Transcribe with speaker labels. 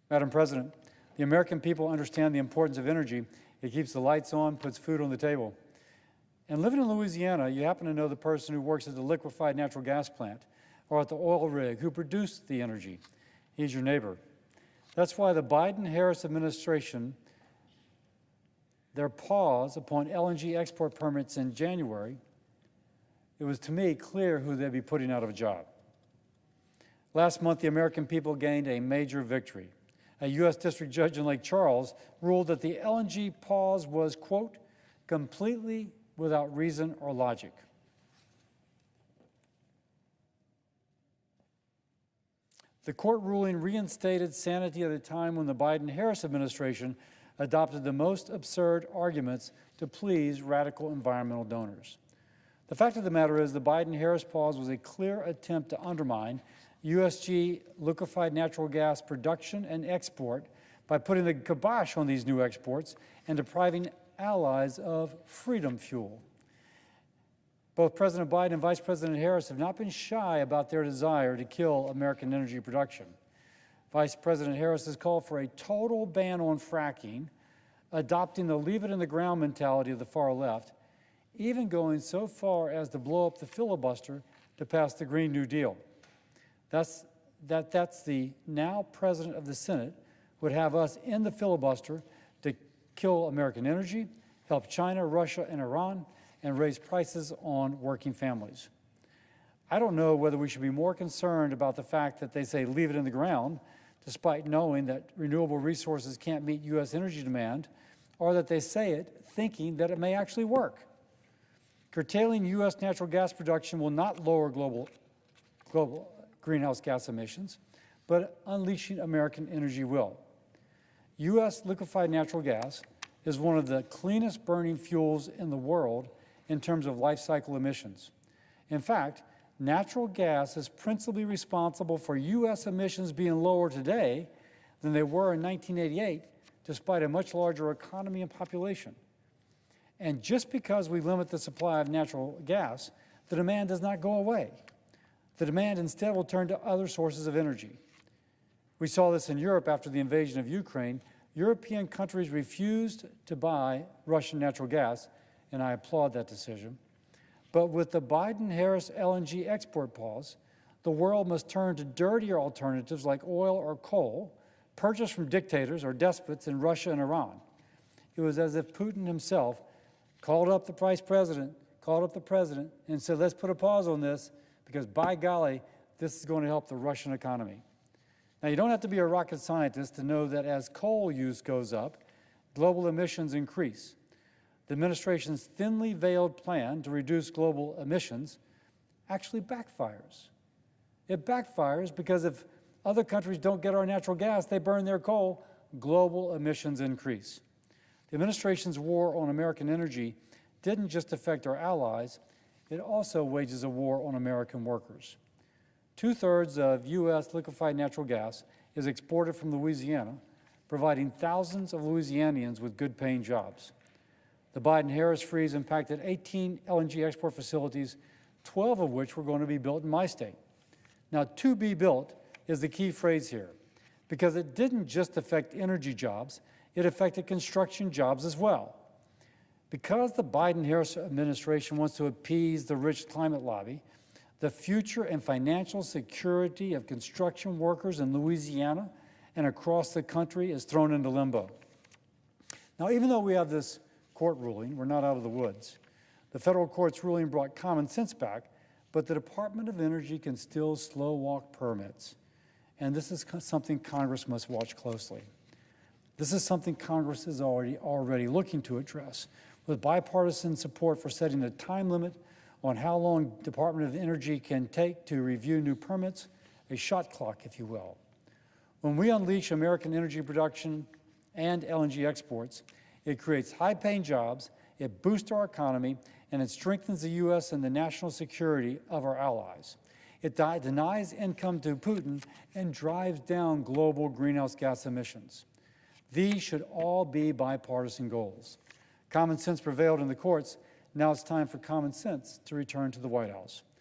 Speaker 1: Madam President, the American people understand the importance of energy. It keeps the lights on, puts food on the table. And living in Louisiana, you happen to know the person who works at the liquefied natural gas plant or at the oil rig who produced the energy. He's your neighbor. That's why the Biden-Harris administration, their pause upon LNG export permits in January, it was to me clear who they'd be putting out of a job. Last month, the American people gained a major victory. A U.S. district judge in Lake Charles ruled that the LNG pause was, quote, completely without reason or logic. The court ruling reinstated sanity at a time when the Biden-Harris administration adopted the most absurd arguments to please radical environmental donors. The fact of the matter is the Biden-Harris pause was a clear attempt to undermine USG liquefied natural gas production and export by putting the kibosh on these new exports and depriving allies of freedom fuel. Both President Biden and Vice President Harris have not been shy about their desire to kill American energy production. Vice President Harris has called for a total ban on fracking, adopting the leave-it-in-the-ground mentality of the far left, even going so far as to blow up the filibuster to pass the Green New Deal. That's the now President of the Senate would have us end the filibuster to kill American energy, help China, Russia, and Iran, and raise prices on working families. I don't know whether we should be more concerned about the fact that they say leave it in the ground, despite knowing that renewable resources can't meet U.S. energy demand, or that they say it thinking that it may actually work. Curtailing U.S. natural gas production will not lower global greenhouse gas emissions, but unleashing American energy will. U.S. liquefied natural gas is one of the cleanest burning fuels in the world in terms of life cycle emissions. In fact, natural gas is principally responsible for U.S. emissions being lower today than they were in 1988, despite a much larger economy and population. And just because we limit the supply of natural gas, the demand does not go away. The demand instead will turn to other sources of energy. We saw this in Europe after the invasion of Ukraine. European countries refused to buy Russian natural gas, and I applaud that decision. But with the Biden-Harris LNG export pause, the world must turn to dirtier alternatives like oil or coal, purchased from dictators or despots in Russia and Iran. It was as if Putin himself called up the vice president, called up the president, and said, let's put a pause on this, because by golly, this is going to help the Russian economy. Now, you don't have to be a rocket scientist to know that as coal use goes up, global emissions increase. The administration's thinly veiled plan to reduce global emissions actually backfires. It backfires because if other countries don't get our natural gas, they burn their coal, global emissions increase. The administration's war on American energy didn't just affect our allies, it also wages a war on American workers. 2/3 of U.S. liquefied natural gas is exported from Louisiana, providing thousands of Louisianians with good-paying jobs. The Biden-Harris freeze impacted 18 LNG export facilities, 12 of which were going to be built in my state. Now, to be built is the key phrase here, because it didn't just affect energy jobs, it affected construction jobs as well. Because the Biden-Harris administration wants to appease the rich climate lobby, the future and financial security of construction workers in Louisiana and across the country is thrown into limbo. Now, even though we have this court ruling, we're not out of the woods. The federal court's ruling brought common sense back, but the Department of Energy can still slow walk permits. And this is something Congress must watch closely. This is something Congress is already looking to address, with bipartisan support for setting a time limit on how long Department of Energy can take to review new permits, a shot clock, if you will. When we unleash American energy production and LNG exports, it creates high-paying jobs, it boosts our economy, and it strengthens the U.S. and the national security of our allies. It denies income to Putin and drives down global greenhouse gas emissions. These should all be bipartisan goals. Common sense prevailed in the courts. Now it's time for common sense to return to the White House.